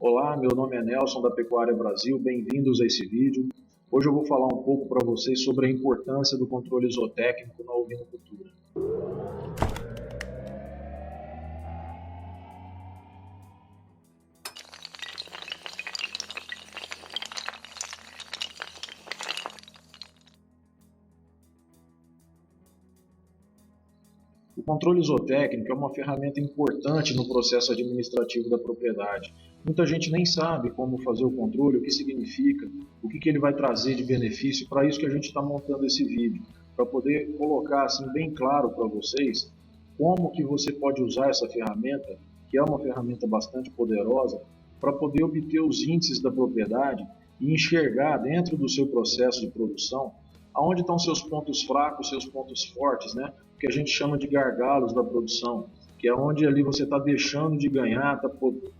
Olá, meu nome é Nelson da Pecuária Brasil, bem-vindos a esse vídeo. Hoje eu vou falar um pouco para vocês sobre a importância do controle zootécnico na ovinocultura. O controle zootécnico é uma ferramenta importante no processo administrativo da propriedade. Muita gente nem sabe como fazer o controle, o que significa, o que ele vai trazer de benefício. Para isso que a gente está montando esse vídeo, para poder colocar assim bem claro para vocês como que você pode usar essa ferramenta, que é uma ferramenta bastante poderosa, para poder obter os índices da propriedade e enxergar dentro do seu processo de produção aonde estão seus pontos fracos, seus pontos fortes, né? Que a gente chama de gargalos da produção, que é onde ali você está deixando de ganhar,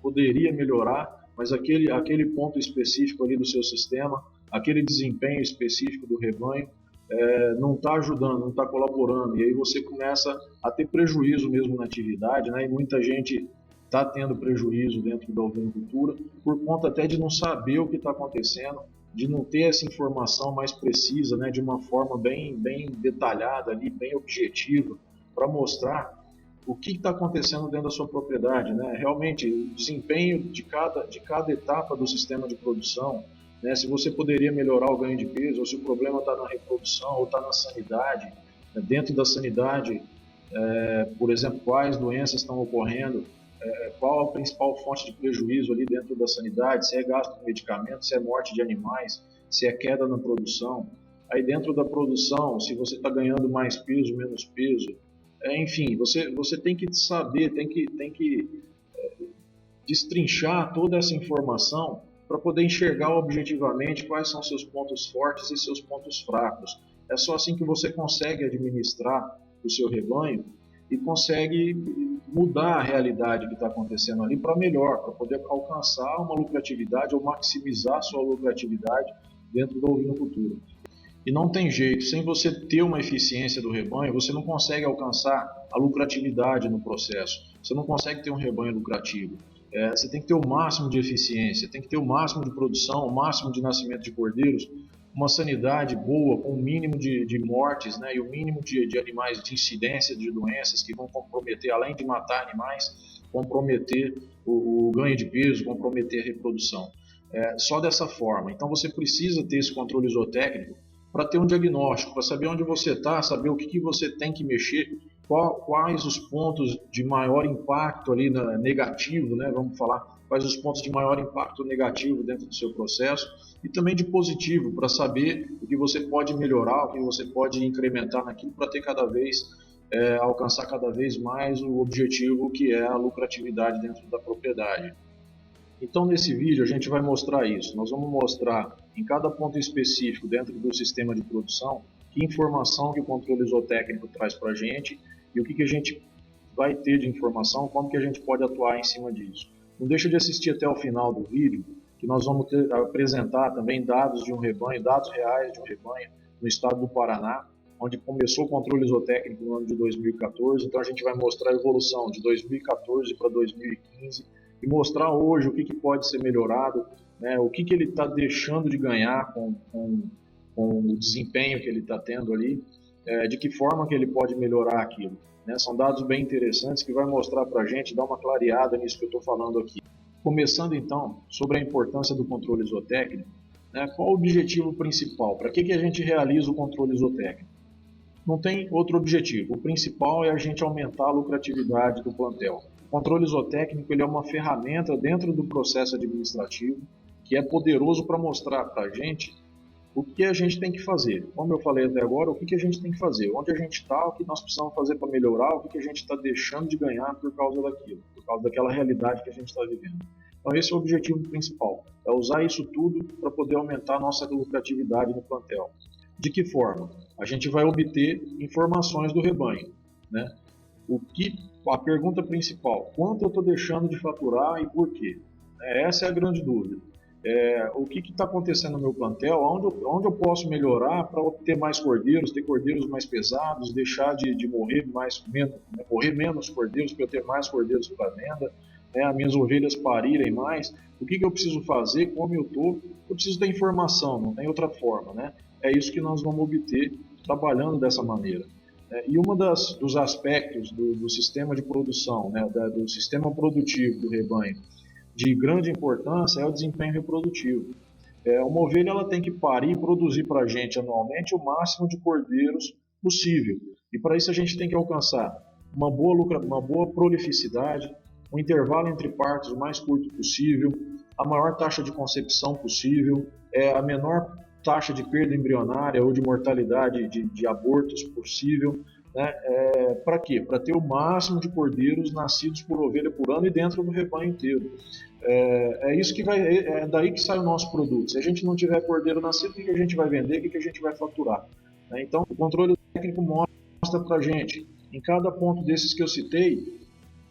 poderia melhorar, mas aquele ponto específico ali do seu sistema, aquele desempenho específico do rebanho, não está ajudando, não está colaborando, e aí você começa a ter prejuízo mesmo na atividade, né? E muita gente está tendo prejuízo dentro da ovinocultura por conta até de não saber o que está acontecendo, de não ter essa informação mais precisa, né, de uma forma bem detalhada, ali, bem objetiva, para mostrar o que está acontecendo dentro da sua propriedade, né? Realmente, o desempenho de cada etapa do sistema de produção, né? Se você poderia melhorar o ganho de peso, ou se o problema está na reprodução, ou está na sanidade, né? Dentro da sanidade, por exemplo, quais doenças estão ocorrendo, qual a principal fonte de prejuízo ali dentro da sanidade, se é gasto de medicamentos, se é morte de animais, se é queda na produção. Aí dentro da produção, se você está ganhando mais peso, menos peso, enfim, você tem que saber, tem que destrinchar toda essa informação para poder enxergar objetivamente quais são seus pontos fortes e seus pontos fracos. É só assim que você consegue administrar o seu rebanho e consegue mudar a realidade que está acontecendo ali para melhor, para poder alcançar uma lucratividade ou maximizar sua lucratividade dentro da ovinocultura. E não tem jeito, sem você ter uma eficiência do rebanho, você não consegue alcançar a lucratividade no processo, você não consegue ter um rebanho lucrativo. Você tem que ter o máximo de eficiência, tem que ter o máximo de produção, o máximo de nascimento de cordeiros, uma sanidade boa, com o mínimo de mortes, né, e o mínimo de animais, de incidência de doenças que vão comprometer, além de matar animais, comprometer o ganho de peso, comprometer a reprodução. Só dessa forma. Então você precisa ter esse controle zootécnico para ter um diagnóstico, para saber onde você está, saber o que você tem que mexer, quais os pontos de maior impacto ali negativo, né, vamos falar, quais os pontos de maior impacto negativo dentro do seu processo, e também de positivo, para saber o que você pode melhorar, o que você pode incrementar naquilo para ter alcançar cada vez mais o objetivo que é a lucratividade dentro da propriedade. Então nesse vídeo a gente vai mostrar isso, nós vamos mostrar em cada ponto específico dentro do sistema de produção que informação que o controle zootécnico traz para a gente e o que a gente vai ter de informação, como que a gente pode atuar em cima disso. Não deixa de assistir até o final do vídeo, que nós vamos apresentar também dados de um rebanho, dados reais de um rebanho no estado do Paraná, onde começou o controle zootécnico no ano de 2014, então a gente vai mostrar a evolução de 2014 para 2015 e mostrar hoje o que pode ser melhorado, né, o que ele está deixando de ganhar com o desempenho que ele está tendo ali, de que forma que ele pode melhorar aquilo. Né? São dados bem interessantes que vai mostrar para a gente, dar uma clareada nisso que eu estou falando aqui. Começando então sobre a importância do controle zootécnico, né? Qual o objetivo principal? Para que a gente realiza o controle zootécnico? Não tem outro objetivo. O principal é a gente aumentar a lucratividade do plantel. O controle zootécnico ele é uma ferramenta dentro do processo administrativo que é poderoso para mostrar para a gente o que a gente tem que fazer. Como eu falei até agora, o que a gente tem que fazer, onde a gente está, o que nós precisamos fazer para melhorar, o que a gente está deixando de ganhar por causa daquilo, por causa daquela realidade que a gente está vivendo. Então esse é o objetivo principal, é usar isso tudo para poder aumentar a nossa lucratividade no plantel. De que forma? A gente vai obter informações do rebanho, né? A pergunta principal, quanto eu estou deixando de faturar e por quê? Essa é a grande dúvida. O que está acontecendo no meu plantel, onde eu posso melhorar para obter mais cordeiros, ter cordeiros mais pesados, deixar de morrer morrer menos cordeiros para eu ter mais cordeiros para venda, né, as minhas ovelhas parirem mais, o que eu preciso fazer, como eu estou, eu preciso da informação, não tem outra forma, né? É isso que nós vamos obter trabalhando dessa maneira. E um dos aspectos do sistema de produção, né, do sistema produtivo do rebanho, de grande importância é o desempenho reprodutivo. Uma ovelha ela tem que parir e produzir para a gente anualmente o máximo de cordeiros possível. E para isso a gente tem que alcançar uma boa prolificidade, um intervalo entre partos o mais curto possível, a maior taxa de concepção possível, a menor taxa de perda embrionária ou de mortalidade de abortos possível. Né? Para quê? Para ter o máximo de cordeiros nascidos por ovelha por ano e dentro do rebanho inteiro. Isso que é daí que sai o nosso produto. Se a gente não tiver cordeiro nascido, o que a gente vai vender, o que a gente vai faturar? Então, o controle técnico mostra para a gente, em cada ponto desses que eu citei,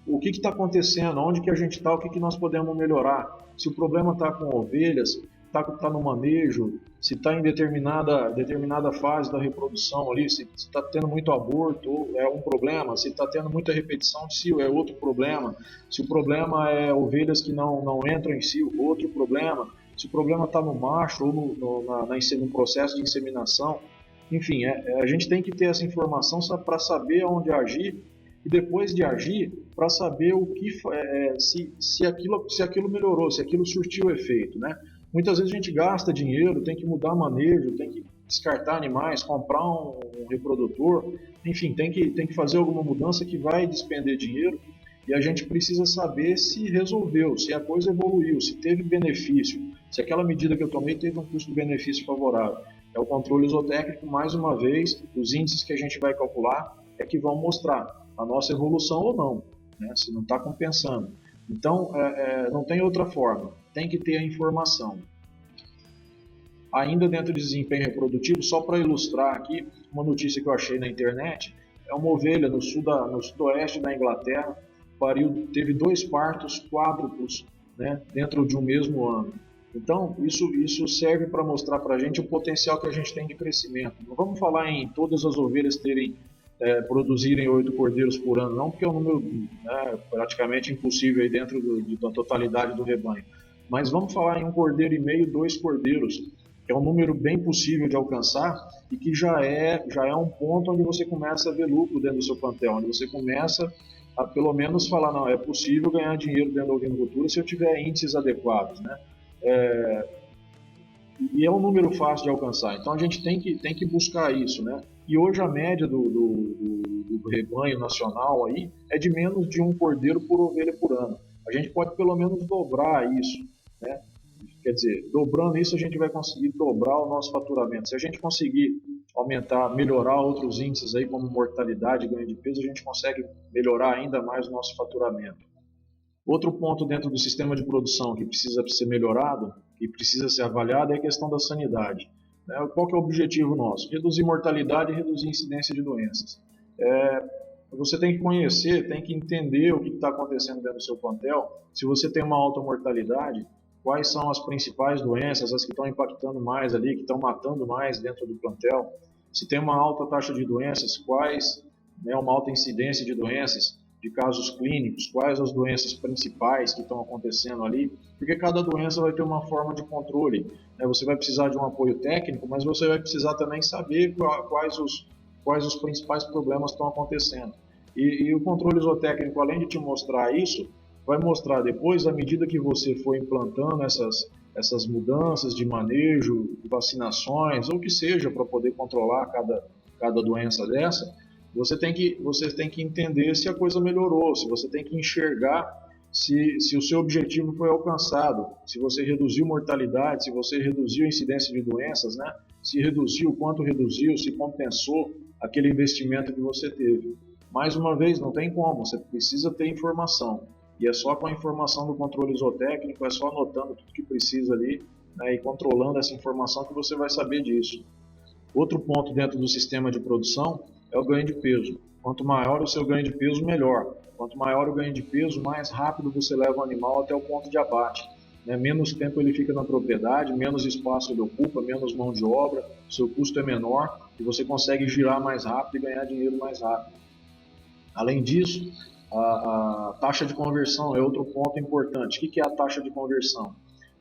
o que está acontecendo, onde que a gente está, o que nós podemos melhorar. Se o problema está com ovelhas, está no manejo, se está em determinada fase da reprodução ali, se está tendo muito aborto, é um problema, se está tendo muita repetição de cio, é outro problema, se o problema é ovelhas que não entram em cio, outro problema, se o problema está no macho ou no processo de inseminação, enfim, a gente tem que ter essa informação para saber onde agir e depois de agir, para saber o que se aquilo melhorou, se aquilo surtiu efeito, né? Muitas vezes a gente gasta dinheiro, tem que mudar manejo, tem que descartar animais, comprar um reprodutor, enfim, tem que fazer alguma mudança que vai despender dinheiro e a gente precisa saber se resolveu, se a coisa evoluiu, se teve benefício, se aquela medida que eu tomei teve um custo-benefício favorável. É o controle zootécnico, mais uma vez, os índices que a gente vai calcular é que vão mostrar a nossa evolução ou não, né? Se não está compensando. Então, não tem outra forma, tem que ter a informação. Ainda dentro de desempenho reprodutivo, só para ilustrar aqui, uma notícia que eu achei na internet, é uma ovelha no sudoeste da Inglaterra, teve 2 partos quádruplos, né, dentro de um mesmo ano. Então, isso serve para mostrar para a gente o potencial que a gente tem de crescimento. Não vamos falar em todas as ovelhas produzirem 8 cordeiros por ano, não, porque é um número praticamente impossível aí dentro da totalidade do rebanho. Mas vamos falar em 1,5 cordeiro, 2 cordeiros, que é um número bem possível de alcançar e que já é um ponto onde você começa a ver lucro dentro do seu plantel, onde você começa a pelo menos falar, não, é possível ganhar dinheiro dentro da ovinocultura se eu tiver índices adequados, né? E é um número fácil de alcançar, então a gente tem que buscar isso, né? E hoje a média do rebanho nacional aí é de menos de 1 cordeiro por ovelha por ano. A gente pode pelo menos dobrar isso, né? Quer dizer, dobrando isso a gente vai conseguir dobrar o nosso faturamento. Se a gente conseguir melhorar outros índices aí como mortalidade e ganho de peso, a gente consegue melhorar ainda mais o nosso faturamento. Outro ponto dentro do sistema de produção que precisa ser melhorado e precisa ser avaliado é a questão da sanidade. Qual que é o objetivo nosso? Reduzir mortalidade e reduzir incidência de doenças. Você tem que conhecer, tem que entender o que está acontecendo dentro do seu plantel. Se você tem uma alta mortalidade, quais são as principais doenças, as que estão impactando mais ali, que estão matando mais dentro do plantel. Se tem uma alta taxa de doenças, uma alta incidência de doenças, de casos clínicos, quais as doenças principais que estão acontecendo ali, porque cada doença vai ter uma forma de controle. Você vai precisar de um apoio técnico, mas você vai precisar também saber quais os principais problemas estão acontecendo. E o controle zootécnico, além de te mostrar isso, vai mostrar depois, à medida que você for implantando essas mudanças de manejo, vacinações, ou que seja, para poder controlar cada doença dessa, você tem que entender se a coisa melhorou, se você tem que enxergar se o seu objetivo foi alcançado, se você reduziu mortalidade, se você reduziu a incidência de doenças, né? Se reduziu, quanto reduziu, se compensou aquele investimento que você teve. Mais uma vez, não tem como, você precisa ter informação. E é só com a informação do controle zootécnico, é só anotando tudo que precisa ali, né, e controlando essa informação que você vai saber disso. Outro ponto dentro do sistema de produção é o ganho de peso. Quanto maior o seu ganho de peso, melhor. Quanto maior o ganho de peso, mais rápido você leva o animal até o ponto de abate. Menos tempo ele fica na propriedade, menos espaço ele ocupa, menos mão de obra, seu custo é menor e você consegue girar mais rápido e ganhar dinheiro mais rápido. Além disso, A taxa de conversão é outro ponto importante. O que é a taxa de conversão?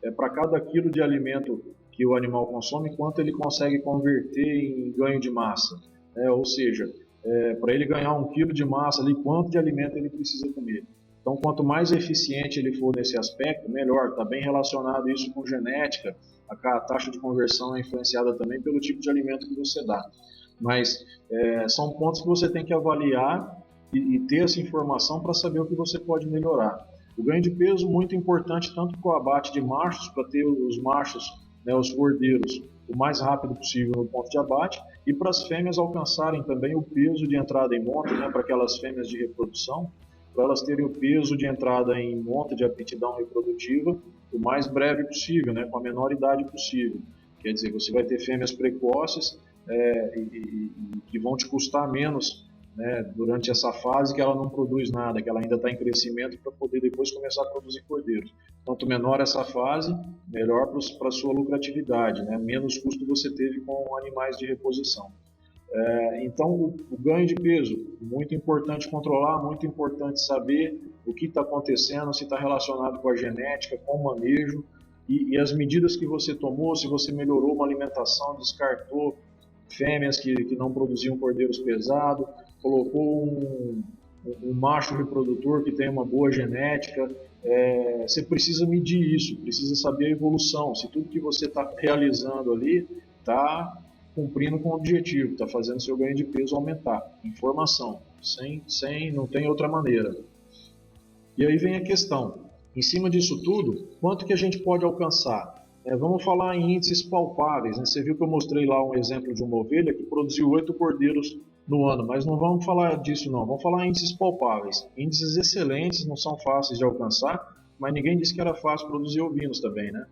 É para cada quilo de alimento que o animal consome, quanto ele consegue converter em ganho de massa. Ou seja, para ele ganhar 1 quilo de massa, ali, quanto de alimento ele precisa comer. Então, quanto mais eficiente ele for nesse aspecto, melhor. Está bem relacionado isso com genética. A taxa de conversão é influenciada também pelo tipo de alimento que você dá. Mas são pontos que você tem que avaliar e ter essa informação para saber o que você pode melhorar. O ganho de peso muito importante tanto para o abate de machos, para ter os machos, né, os cordeiros, o mais rápido possível no ponto de abate, e para as fêmeas alcançarem também o peso de entrada em monta, né, para aquelas fêmeas de reprodução, para elas terem o peso de entrada em monta de aptidão reprodutiva o mais breve possível, né, com a menor idade possível. Quer dizer, você vai ter fêmeas precoces e que vão te custar menos, né, durante essa fase que ela não produz nada, que ela ainda está em crescimento para poder depois começar a produzir cordeiros. Quanto menor essa fase, melhor para a sua lucratividade, né? Menos custo você teve com animais de reposição. Então, o ganho de peso, muito importante controlar, muito importante saber o que está acontecendo, se está relacionado com a genética, com o manejo e as medidas que você tomou, se você melhorou uma alimentação, descartou fêmeas que não produziam cordeiros pesados, colocou um macho reprodutor que tem uma boa genética. Você precisa medir isso, precisa saber a evolução, se tudo que você está realizando ali está cumprindo com o objetivo, está fazendo seu ganho de peso aumentar. Informação, não tem outra maneira. E aí vem a questão, em cima disso tudo, quanto que a gente pode alcançar? Vamos falar em índices palpáveis, né? Você viu que eu mostrei lá um exemplo de uma ovelha que produziu 8 cordeiros no ano, mas não vamos falar disso não, vamos falar em índices palpáveis. Índices excelentes, não são fáceis de alcançar, mas ninguém disse que era fácil produzir ovinos também, né?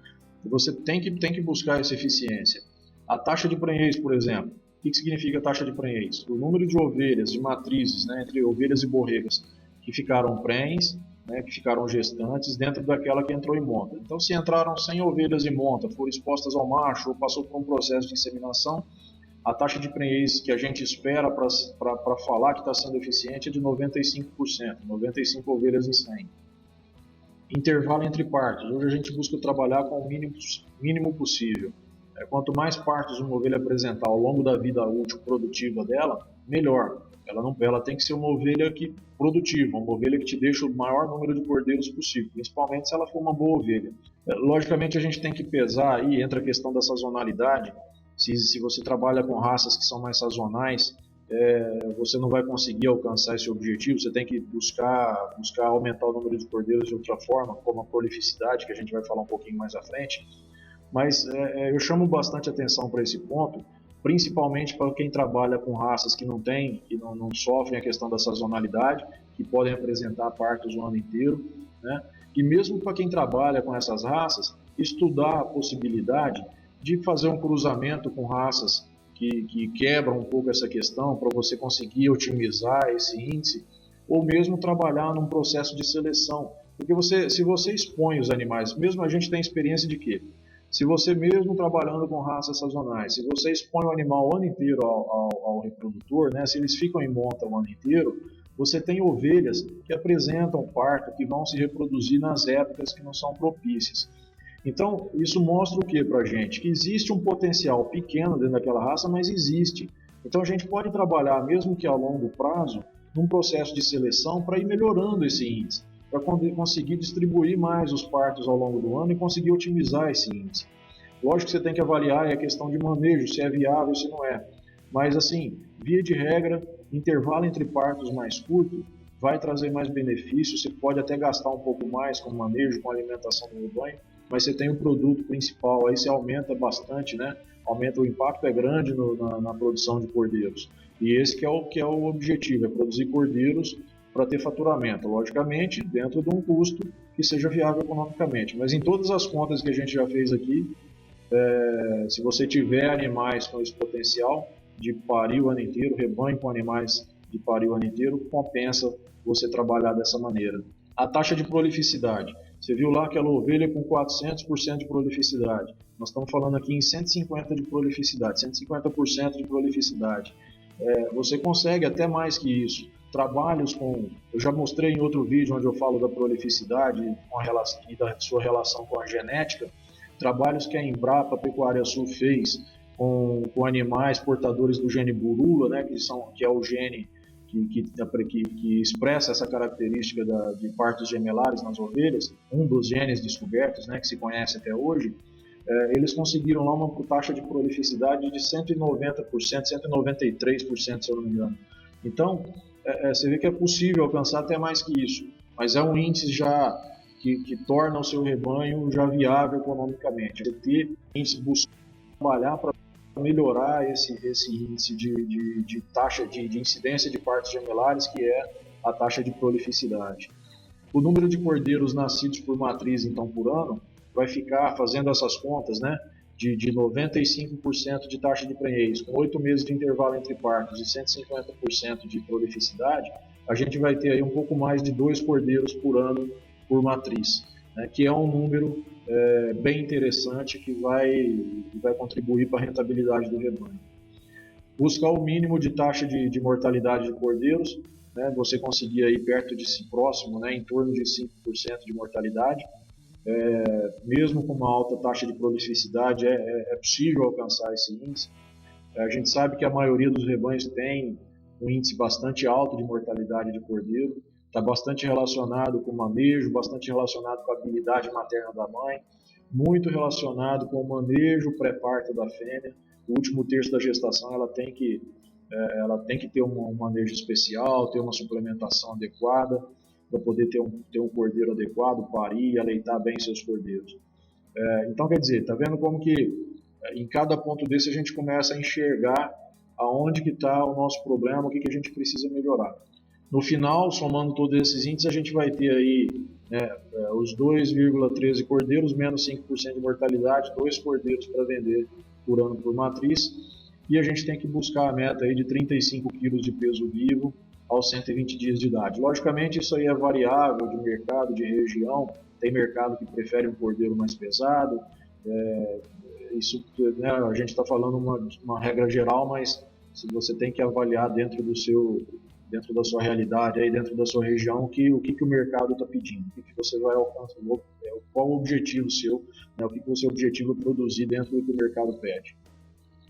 Você tem que buscar essa eficiência. A taxa de prenhez, por exemplo, o que significa a taxa de prenhez? O número de ovelhas, de matrizes, né, entre ovelhas e borregas, que ficaram prenhes, né, que ficaram gestantes dentro daquela que entrou em monta. Então, se entraram 100 ovelhas em monta, foram expostas ao macho ou passou por um processo de inseminação, a taxa de prenhez que a gente espera para falar que está sendo eficiente é de 95%, 95 ovelhas em 100. Intervalo entre partos. Hoje a gente busca trabalhar com o mínimo possível. Quanto mais partos uma ovelha apresentar ao longo da vida útil produtiva dela, melhor. Ela tem que ser uma ovelha produtiva, uma ovelha que te deixa o maior número de cordeiros possível, principalmente se ela for uma boa ovelha. Logicamente a gente tem que pesar aí, entra a questão da sazonalidade. Se você trabalha com raças que são mais sazonais, você não vai conseguir alcançar esse objetivo, você tem que buscar aumentar o número de cordeiros de outra forma, como a prolificidade, que a gente vai falar um pouquinho mais à frente. Mas eu chamo bastante atenção para esse ponto, principalmente para quem trabalha com raças que não sofrem a questão da sazonalidade, que podem apresentar partos o ano inteiro, né? E mesmo para quem trabalha com essas raças, estudar a possibilidade de fazer um cruzamento com raças que quebram um pouco essa questão, para você conseguir otimizar esse índice, ou mesmo trabalhar num processo de seleção. Porque se você expõe os animais, mesmo a gente tem experiência de que se você mesmo trabalhando com raças sazonais, se você expõe o animal o ano inteiro ao reprodutor, né, se eles ficam em monta o ano inteiro, você tem ovelhas que apresentam parto, que vão se reproduzir nas épocas que não são propícias. Então, isso mostra o que para a gente? Que existe um potencial pequeno dentro daquela raça, mas existe. Então, a gente pode trabalhar, mesmo que a longo prazo, num processo de seleção para ir melhorando esse índice, para conseguir distribuir mais os partos ao longo do ano e conseguir otimizar esse índice. Lógico que você tem que avaliar a questão de manejo, se é viável, se não é. Mas, assim, via de regra, intervalo entre partos mais curto vai trazer mais benefícios, você pode até gastar um pouco mais com manejo, com alimentação do rebanho, mas você tem o produto principal, aí você aumenta bastante, né? O impacto é grande na produção de cordeiros. E esse que é o objetivo, é produzir cordeiros para ter faturamento, logicamente dentro de um custo que seja viável economicamente. Mas em todas as contas que a gente já fez aqui, se você tiver animais com esse potencial de parir o ano inteiro, rebanho com animais de parir o ano inteiro, compensa você trabalhar dessa maneira. A taxa de prolificidade. Você viu lá aquela ovelha com 400% de prolificidade. Nós estamos falando aqui em 150% de prolificidade, 150% de prolificidade. Você consegue até mais que isso. trabalhos com... Eu já mostrei em outro vídeo onde eu falo da prolificidade e da sua relação com a genética, trabalhos que a Embrapa Pecuária Sul fez com animais portadores do gene burula, né, que é o gene que expressa essa característica de partos gemelares nas ovelhas, um dos genes descobertos, né, que se conhece até hoje. Eles conseguiram lá uma taxa de prolificidade de 190%, 193%, se eu não me engano. Então, você vê que é possível alcançar até mais que isso, mas é um índice já que torna o seu rebanho já viável economicamente. Você ter índice, buscar trabalhar para melhorar esse índice de taxa de incidência de partos gemelares, que é a taxa de prolificidade. O número de cordeiros nascidos por matriz, então, por ano, vai ficar, fazendo essas contas, né, de 95% de taxa de prenhez, com 8 meses de intervalo entre partos e 150% de prolificidade, a gente vai ter aí um pouco mais de 2 cordeiros por ano por matriz, né, que é um número bem interessante que vai contribuir para a rentabilidade do rebanho. Buscar o mínimo de taxa de mortalidade de cordeiros, né, você conseguir aí perto de si próximo, né, em torno de 5% de mortalidade. Mesmo com uma alta taxa de prolificidade, é possível alcançar esse índice. A gente sabe que a maioria dos rebanhos tem um índice bastante alto de mortalidade de cordeiro, está bastante relacionado com o manejo, bastante relacionado com a habilidade materna da mãe, muito relacionado com o manejo pré-parto da fêmea. O último terço da gestação ela tem que ter um manejo especial, ter uma suplementação adequada, para poder ter um cordeiro adequado, parir e aleitar bem seus cordeiros. Então, quer dizer, está vendo como que em cada ponto desse a gente começa a enxergar aonde que está o nosso problema, o que a gente precisa melhorar. No final, somando todos esses índices, a gente vai ter aí os 2,13 cordeiros, menos 5% de mortalidade, 2 cordeiros para vender por ano por matriz, e a gente tem que buscar a meta aí de 35 kg de peso vivo aos 120 dias de idade. Logicamente, isso aí é variável de mercado, de região. Tem mercado que prefere um cordeiro mais pesado. Isso, né, a gente está falando uma regra geral, mas você tem que avaliar dentro da sua realidade, aí dentro da sua região, o que o mercado está pedindo, o que você vai alcançar, qual o objetivo seu, né, o que o seu objetivo é produzir dentro do que o mercado pede.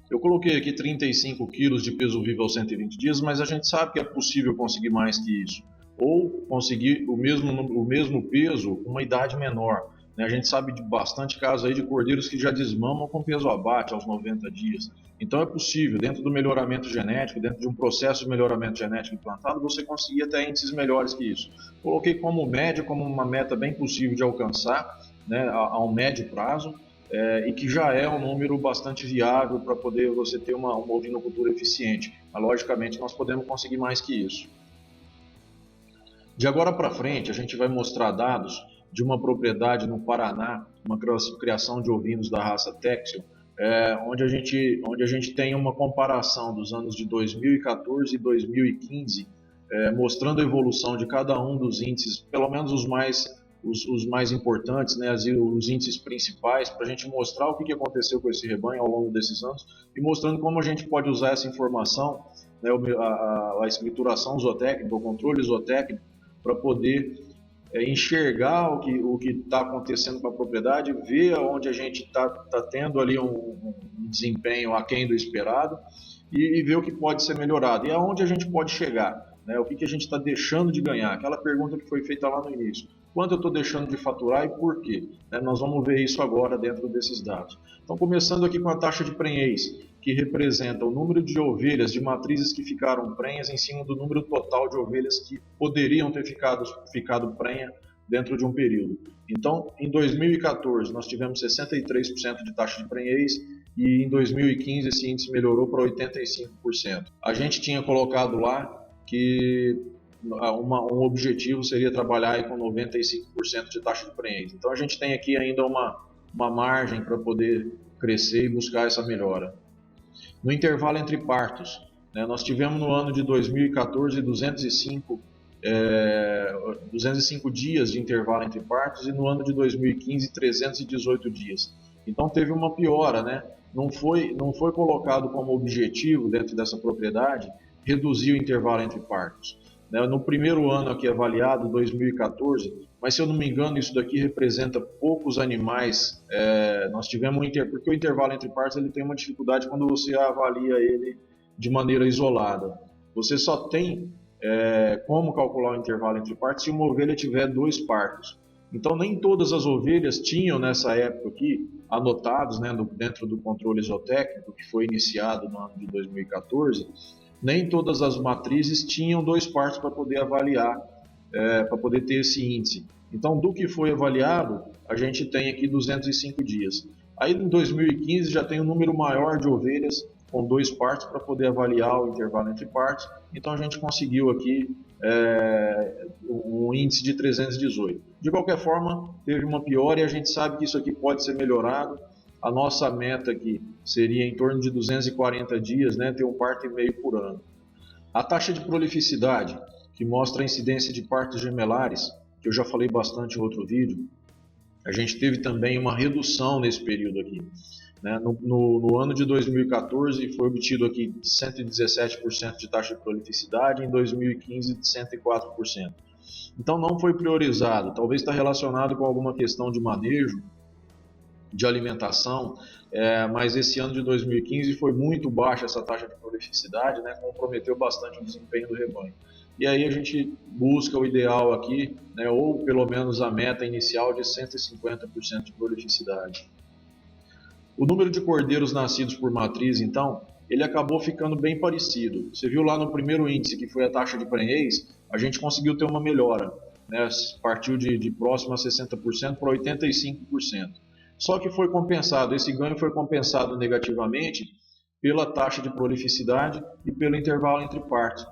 Eu coloquei aqui 35 quilos de peso vivo aos 120 dias, mas a gente sabe que é possível conseguir mais que isso. Ou conseguir o mesmo peso com uma idade menor. A gente sabe de bastante casos aí de cordeiros que já desmamam com peso abate aos 90 dias. Então é possível, dentro do melhoramento genético, dentro de um processo de melhoramento genético implantado, você conseguir até índices melhores que isso. Coloquei como média, como uma meta bem possível de alcançar, né, a um médio prazo. E que já é um número bastante viável para poder você ter uma ovinocultura eficiente. Mas, logicamente, nós podemos conseguir mais que isso. De agora para frente, a gente vai mostrar dados de uma propriedade no Paraná, uma criação de ovinos da raça Texel, onde a gente tem uma comparação dos anos de 2014 e 2015, mostrando a evolução de cada um dos índices, pelo menos os mais importantes, né, os índices principais, para a gente mostrar o que aconteceu com esse rebanho ao longo desses anos e mostrando como a gente pode usar essa informação, né, a escrituração zootécnica, o controle zootécnico, para poder enxergar o que está acontecendo com a propriedade, ver onde a gente está tendo ali um desempenho aquém do esperado e ver o que pode ser melhorado e aonde a gente pode chegar. O que a gente está deixando de ganhar? Aquela pergunta que foi feita lá no início. Quanto eu estou deixando de faturar e por quê? Nós vamos ver isso agora dentro desses dados. Então, começando aqui com a taxa de prenhez, que representa o número de ovelhas de matrizes que ficaram prenhas em cima do número total de ovelhas que poderiam ter ficado prenha dentro de um período. Então, em 2014, nós tivemos 63% de taxa de prenhez e em 2015 esse índice melhorou para 85%. A gente tinha colocado lá que um objetivo seria trabalhar aí com 95% de taxa de prenhez. Então a gente tem aqui ainda uma margem para poder crescer e buscar essa melhora. No intervalo entre partos, nós tivemos no ano de 2014 205 dias de intervalo entre partos e no ano de 2015 318 dias. Então teve uma piora, né? Não foi colocado como objetivo dentro dessa propriedade reduzir o intervalo entre partos. né, no primeiro ano aqui avaliado, 2014, mas se eu não me engano isso daqui representa poucos animais. Nós tivemos porque o intervalo entre partes ele tem uma dificuldade quando você avalia ele de maneira isolada. Você só tem como calcular o intervalo entre partes se uma ovelha tiver 2 partos. Então nem todas as ovelhas tinham nessa época aqui anotados, né, dentro do controle zootécnico que foi iniciado no ano de 2014, nem todas as matrizes tinham 2 partos para poder avaliar, para poder ter esse índice. Então, do que foi avaliado, a gente tem aqui 205 dias. Aí, em 2015, já tem um número maior de ovelhas com 2 partos para poder avaliar o intervalo entre partos. Então, a gente conseguiu aqui um índice de 318. De qualquer forma, teve uma piora e a gente sabe que isso aqui pode ser melhorado. A nossa meta aqui seria em torno de 240 dias, né, ter um parto e meio por ano. A taxa de prolificidade, que mostra a incidência de partos gemelares, que eu já falei bastante em outro vídeo, a gente teve também uma redução nesse período aqui. Né? No ano de 2014 foi obtido aqui 117% de taxa de prolificidade, em 2015 de 104%. Então não foi priorizado, talvez está relacionado com alguma questão de manejo, de alimentação, mas esse ano de 2015 foi muito baixa essa taxa de prolificidade, né? Comprometeu bastante o desempenho do rebanho. E aí a gente busca o ideal aqui, né, ou pelo menos a meta inicial de 150% de prolificidade. O número de cordeiros nascidos por matriz, então, ele acabou ficando bem parecido. Você viu lá no primeiro índice, que foi a taxa de prenhez, a gente conseguiu ter uma melhora, né? Partiu de próximo a 60% para 85%. Só que foi compensado, esse ganho foi compensado negativamente pela taxa de prolificidade e pelo intervalo entre partos.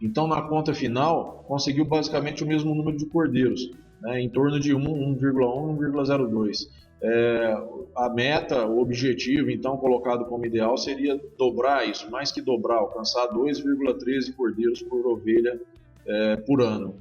Então, na conta final, conseguiu basicamente o mesmo número de cordeiros, né, em torno de 1,1, 1,02. A meta, o objetivo, então, colocado como ideal, seria dobrar isso, mais que dobrar, alcançar 2,13 cordeiros por ovelha por ano.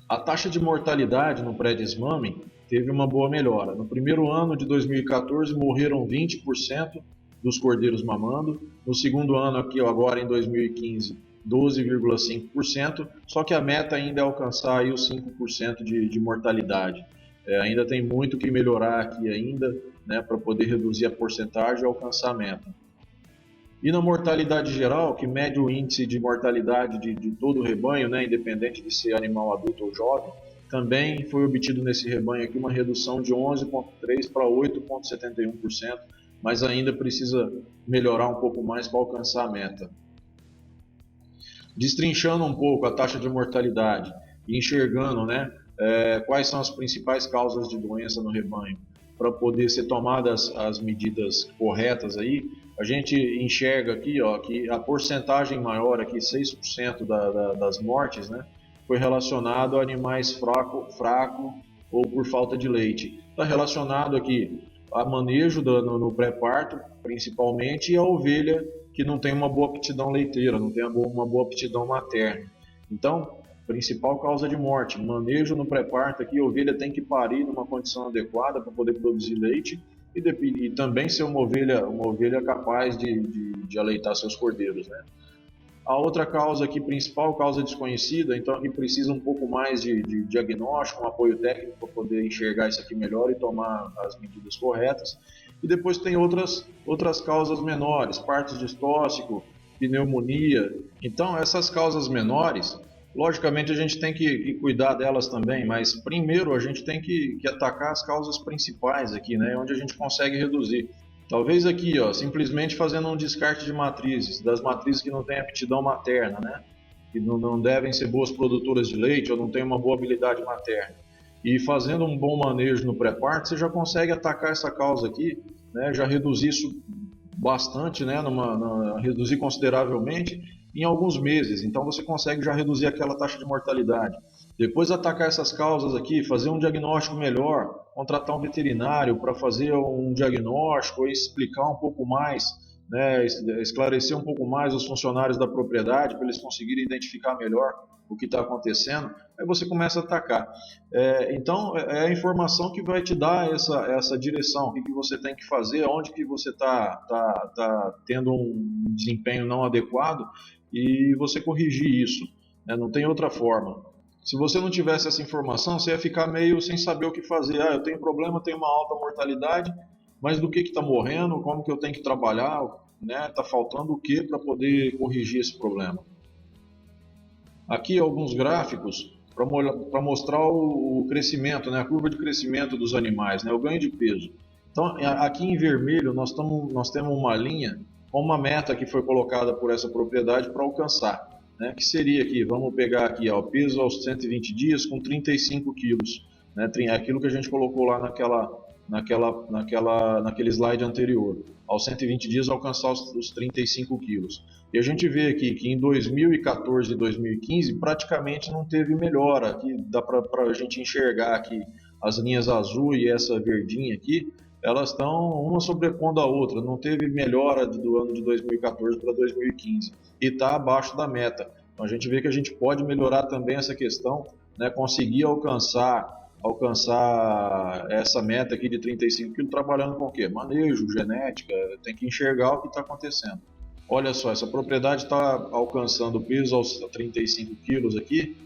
A taxa de mortalidade no pré-desmame teve uma boa melhora. No primeiro ano de 2014, morreram 20% dos cordeiros mamando. No segundo ano, aqui agora em 2015, 12,5%. Só que a meta ainda é alcançar aí os 5% de mortalidade. Ainda tem muito que melhorar aqui ainda, né, para poder reduzir a porcentagem e alcançar a meta. E na mortalidade geral, que mede o índice de mortalidade de todo o rebanho, né, independente de ser animal adulto ou jovem, também foi obtido nesse rebanho aqui uma redução de 11,3% para 8,71%, mas ainda precisa melhorar um pouco mais para alcançar a meta. Destrinchando um pouco a taxa de mortalidade e enxergando, né, quais são as principais causas de doença no rebanho, para poder ser tomadas as medidas corretas aí, a gente enxerga aqui, ó, que a porcentagem maior, aqui 6% das mortes, né, foi relacionado a animais fracos ou por falta de leite. Está relacionado aqui a manejo no pré-parto, principalmente, e a ovelha que não tem uma boa aptidão leiteira, não tem uma boa aptidão materna. Então, principal causa de morte, manejo no pré-parto aqui, a ovelha tem que parir numa condição adequada para poder produzir leite e também ser uma ovelha capaz de aleitar seus cordeiros, né? A outra causa aqui, principal causa desconhecida, então aqui precisa um pouco mais de diagnóstico, um apoio técnico para poder enxergar isso aqui melhor e tomar as medidas corretas. E depois tem outras causas menores, parto distóxico, pneumonia. Então essas causas menores, logicamente a gente tem que cuidar delas também, mas primeiro a gente tem que atacar as causas principais aqui, né, onde a gente consegue reduzir. Talvez aqui, ó, simplesmente fazendo um descarte de matrizes, das matrizes que não têm aptidão materna, né, que não devem ser boas produtoras de leite ou não têm uma boa habilidade materna. E fazendo um bom manejo no pré-parto, você já consegue atacar essa causa aqui, né, já reduzir isso bastante, né, reduzir consideravelmente em alguns meses. Então você consegue já reduzir aquela taxa de mortalidade. Depois atacar essas causas aqui, fazer um diagnóstico melhor, contratar um veterinário para fazer um diagnóstico e explicar um pouco mais, né, esclarecer um pouco mais os funcionários da propriedade para eles conseguirem identificar melhor o que está acontecendo, aí você começa a atacar. Então, é a informação que vai te dar essa direção, o que você tem que fazer, onde que você tá tendo um desempenho não adequado e você corrigir isso, né? Não tem outra forma. Se você não tivesse essa informação, você ia ficar meio sem saber o que fazer. Eu tenho problema, tenho uma alta mortalidade, mas do que está morrendo, como que eu tenho que trabalhar, né? Está faltando o que para poder corrigir esse problema. Aqui alguns gráficos para mostrar o crescimento, né? A curva de crescimento dos animais, né? O ganho de peso. Então, aqui em vermelho, nós temos uma linha com uma meta que foi colocada por essa propriedade para alcançar, né? Que seria aqui, vamos pegar aqui, ó, peso aos 120 dias com 35 quilos, né? Aquilo que a gente colocou lá naquele slide anterior, aos 120 dias alcançar os 35 quilos. E a gente vê aqui que em 2014 e 2015 praticamente não teve melhora. Aqui dá para a gente enxergar aqui as linhas azul e essa verdinha aqui, elas estão uma sobrepondo a outra, não teve melhora do ano de 2014 para 2015 e está abaixo da meta. Então a gente vê que a gente pode melhorar também essa questão, né, conseguir alcançar essa meta aqui de 35 kg trabalhando com o quê? Manejo, genética, tem que enxergar o que está acontecendo. Olha só, essa propriedade está alcançando peso aos 35 quilos aqui,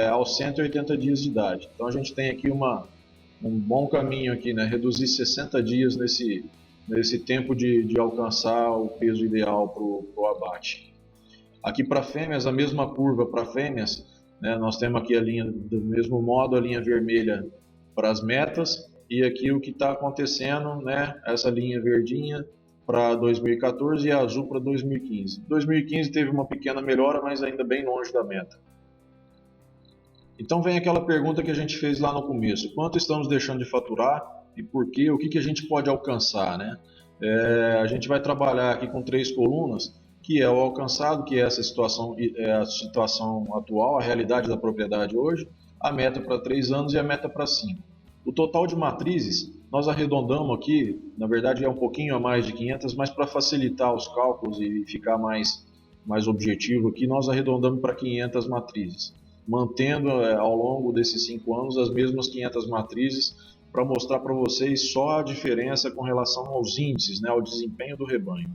aos 180 dias de idade. Então a gente tem aqui um bom caminho aqui, né? Reduzir 60 dias nesse tempo de alcançar o peso ideal para o abate. Aqui para fêmeas, a mesma curva para fêmeas, né? Nós temos aqui a linha do mesmo modo, a linha vermelha para as metas e aqui o que está acontecendo, né? Essa linha verdinha para 2014 e a azul para 2015. 2015 teve uma pequena melhora, mas ainda bem longe da meta. Então vem aquela pergunta que a gente fez lá no começo: quanto estamos deixando de faturar e por quê? O que a gente pode alcançar, né? A gente vai trabalhar aqui com 3 colunas, que é o alcançado, que é essa situação, a situação atual, a realidade da propriedade hoje, a meta para 3 anos e a meta para 5. O total de matrizes, nós arredondamos aqui, na verdade é um pouquinho a mais de 500, mas para facilitar os cálculos e ficar mais objetivo aqui, nós arredondamos para 500 matrizes, mantendo ao longo desses 5 anos as mesmas 500 matrizes, para mostrar para vocês só a diferença com relação aos índices, né, ao desempenho do rebanho.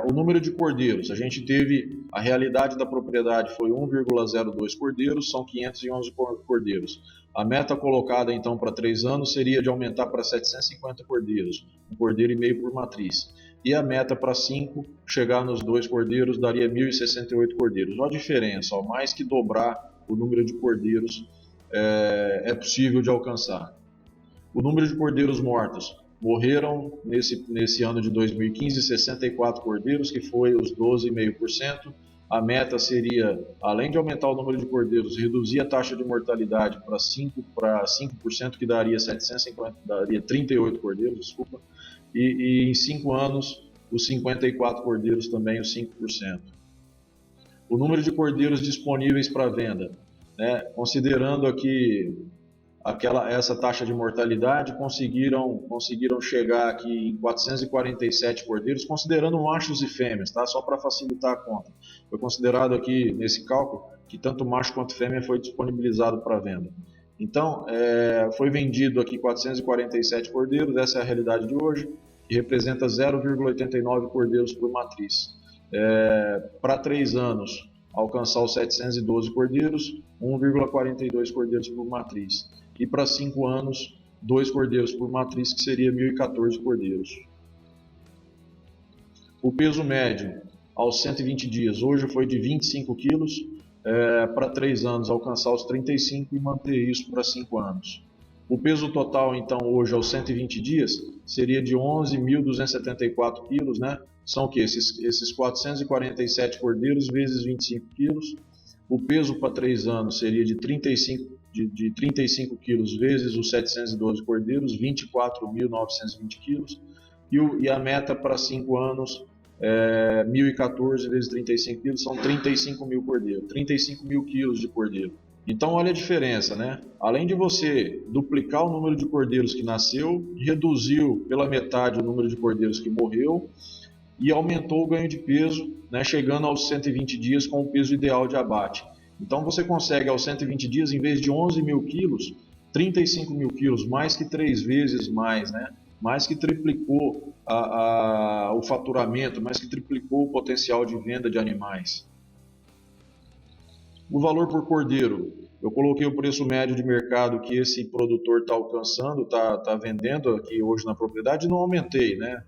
O número de cordeiros, a gente teve, a realidade da propriedade foi 1,02 cordeiros, são 511 cordeiros. A meta colocada então para 3 anos seria de aumentar para 750 cordeiros, 1,5 cordeiro por matriz. E a meta para 5, chegar nos 2 cordeiros, daria 1.068 cordeiros. Olha a diferença, mais que dobrar o número de cordeiros é possível de alcançar. O número de cordeiros mortos, morreram nesse ano de 2015 64 cordeiros, que foi os 12,5%. A meta seria, além de aumentar o número de cordeiros, reduzir a taxa de mortalidade para 5%, que daria 38 cordeiros, desculpa. E em 5 anos, os 54 cordeiros também, os 5%. O número de cordeiros disponíveis para venda, né? Considerando aqui essa taxa de mortalidade, conseguiram chegar aqui em 447 cordeiros, considerando machos e fêmeas, tá? Só para facilitar a conta. Foi considerado aqui nesse cálculo que tanto macho quanto fêmea foi disponibilizado para venda. Então, foi vendido aqui 447 cordeiros, essa é a realidade de hoje, que representa 0,89 cordeiros por matriz. Para 3 anos, alcançar os 712 cordeiros, 1,42 cordeiros por matriz. E para 5 anos, 2 cordeiros por matriz, que seria 1.014 cordeiros. O peso médio aos 120 dias, hoje foi de 25 quilos, para 3 anos alcançar os 35 e manter isso para 5 anos. O peso total, então, hoje aos 120 dias, seria de 11.274 quilos, né? São o que? Esses 447 cordeiros vezes 25 quilos. O peso para 3 anos seria de 35 quilos vezes os 712 cordeiros, 24.920 quilos. E a meta para 5 anos, 1.014 vezes 35 quilos, são 35 mil cordeiros, 35 mil quilos de cordeiro. Então olha a diferença, né? Além de você duplicar o número de cordeiros que nasceu, reduziu pela metade o número de cordeiros que morreu, e aumentou o ganho de peso, né, chegando aos 120 dias com o peso ideal de abate. Então você consegue aos 120 dias, em vez de 11 mil quilos, 35 mil quilos, mais que 3 vezes mais, né? Mais que triplicou o faturamento, mais que triplicou o potencial de venda de animais. O valor por cordeiro, eu coloquei o preço médio de mercado que esse produtor está alcançando, está vendendo aqui hoje na propriedade, e não aumentei, né?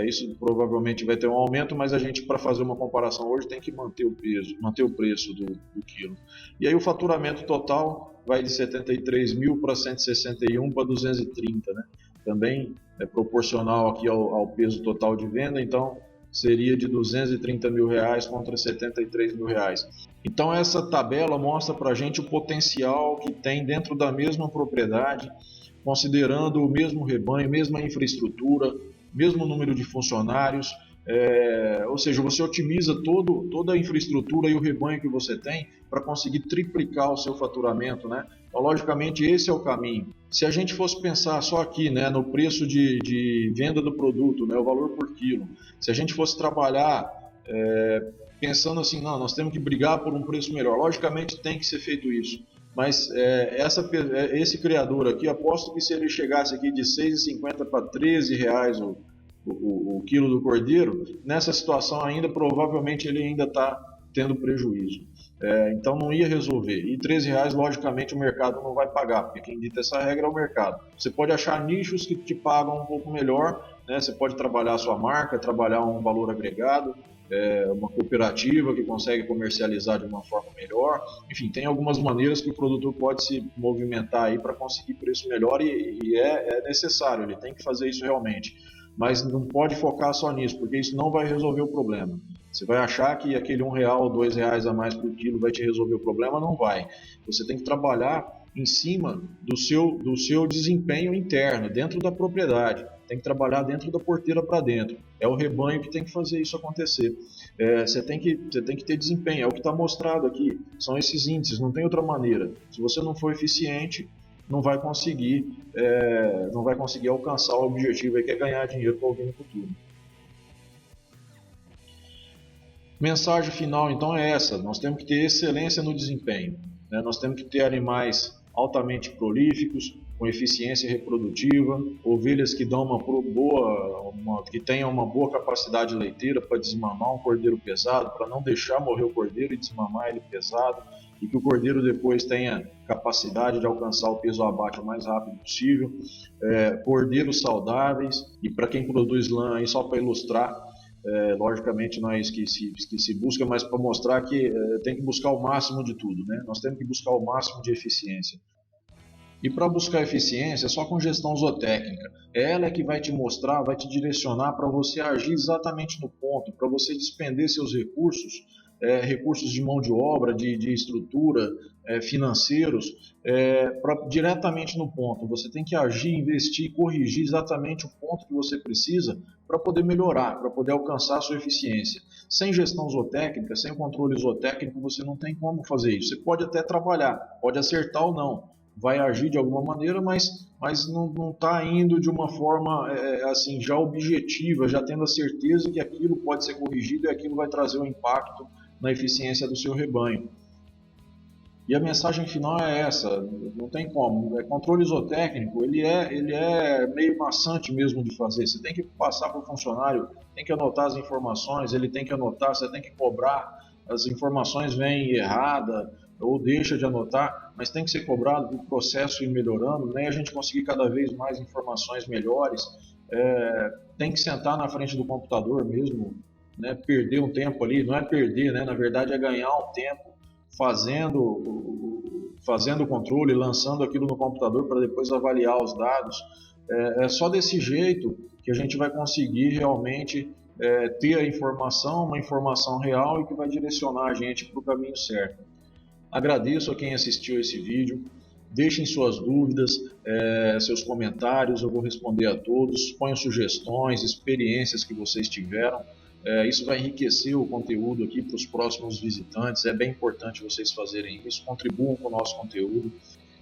Isso provavelmente vai ter um aumento, mas a gente, para fazer uma comparação hoje, tem que manter o peso, manter o preço do quilo. E aí o faturamento total vai de 73 mil para 161 para 230, né? Também é proporcional aqui ao peso total de venda, então seria de 230 mil reais contra 73 mil reais. Então essa tabela mostra para a gente o potencial que tem dentro da mesma propriedade, considerando o mesmo rebanho, mesma infraestrutura, mesmo número de funcionários, ou seja, você otimiza toda a infraestrutura e o rebanho que você tem para conseguir triplicar o seu faturamento, né? Então, logicamente, esse é o caminho. Se a gente fosse pensar só aqui, né, no preço de venda do produto, né, o valor por quilo, se a gente fosse trabalhar pensando assim, não, nós temos que brigar por um preço melhor, logicamente tem que ser feito isso. Mas esse criador aqui, aposto que se ele chegasse aqui de R$ 6,50 para R$ 13 reais o quilo do cordeiro, nessa situação ainda, provavelmente ele ainda está tendo prejuízo. Então não ia resolver. E R$ 13 reais, logicamente, o mercado não vai pagar, porque quem dita essa regra é o mercado. Você pode achar nichos que te pagam um pouco melhor, né? Você pode trabalhar a sua marca, trabalhar um valor agregado, uma cooperativa que consegue comercializar de uma forma melhor. Enfim, tem algumas maneiras que o produtor pode se movimentar aí para conseguir preço melhor e é necessário, ele tem que fazer isso realmente. Mas não pode focar só nisso, porque isso não vai resolver o problema. Você vai achar que aquele R$1 ou R$2 a mais por quilo vai te resolver o problema? Não vai. Você tem que trabalhar em cima do seu desempenho interno, dentro da propriedade. Tem que trabalhar dentro da porteira para dentro. É o rebanho que tem que fazer isso acontecer. Você tem que ter desempenho, é o que está mostrado aqui. São esses índices, não tem outra maneira. Se você não for eficiente, não vai conseguir alcançar o objetivo, que é ganhar dinheiro para alguém no futuro. Mensagem final então é essa: nós temos que ter excelência no desempenho, né? Nós temos que ter animais altamente prolíficos, com eficiência reprodutiva, ovelhas que dão que tenham uma boa capacidade leiteira para desmamar um cordeiro pesado, para não deixar morrer o cordeiro e desmamar ele pesado, e que o cordeiro depois tenha capacidade de alcançar o peso abate o mais rápido possível. Cordeiros saudáveis, e para quem produz lã, aí só para ilustrar, logicamente não é isso que se busca, mas para mostrar que tem que buscar o máximo de tudo, né? Nós temos que buscar o máximo de eficiência. E para buscar eficiência, só com gestão zootécnica. Ela é que vai te mostrar, vai te direcionar para você agir exatamente no ponto, para você despender seus recursos, recursos de mão de obra, de estrutura, financeiros, diretamente no ponto. Você tem que agir, investir, corrigir exatamente o ponto que você precisa para poder melhorar, para poder alcançar a sua eficiência. Sem gestão zootécnica, sem controle zootécnico, você não tem como fazer isso. Você pode até trabalhar, pode acertar ou não, vai agir de alguma maneira, mas não está indo de uma forma assim, já objetiva, já tendo a certeza que aquilo pode ser corrigido e aquilo vai trazer um impacto na eficiência do seu rebanho. E a mensagem final é essa: não tem como. Controle zootécnico, ele é meio maçante mesmo de fazer. Você tem que passar para o funcionário, tem que anotar as informações, ele tem que anotar, você tem que cobrar, as informações vêm erradas, ou deixa de anotar, mas tem que ser cobrado para o processo ir melhorando, né? A gente conseguir cada vez mais informações melhores. Tem que sentar na frente do computador mesmo, né? Perder um tempo ali, não é perder, né? Na verdade é ganhar um tempo fazendo o controle, lançando aquilo no computador para depois avaliar os dados. É só desse jeito que a gente vai conseguir realmente ter a informação, uma informação real e que vai direcionar a gente para o caminho certo. Agradeço a quem assistiu esse vídeo, deixem suas dúvidas, seus comentários, eu vou responder a todos, ponham sugestões, experiências que vocês tiveram, isso vai enriquecer o conteúdo aqui para os próximos visitantes, é bem importante vocês fazerem isso, contribuam com o nosso conteúdo,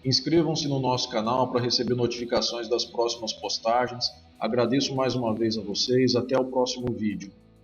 inscrevam-se no nosso canal para receber notificações das próximas postagens, agradeço mais uma vez a vocês, até o próximo vídeo.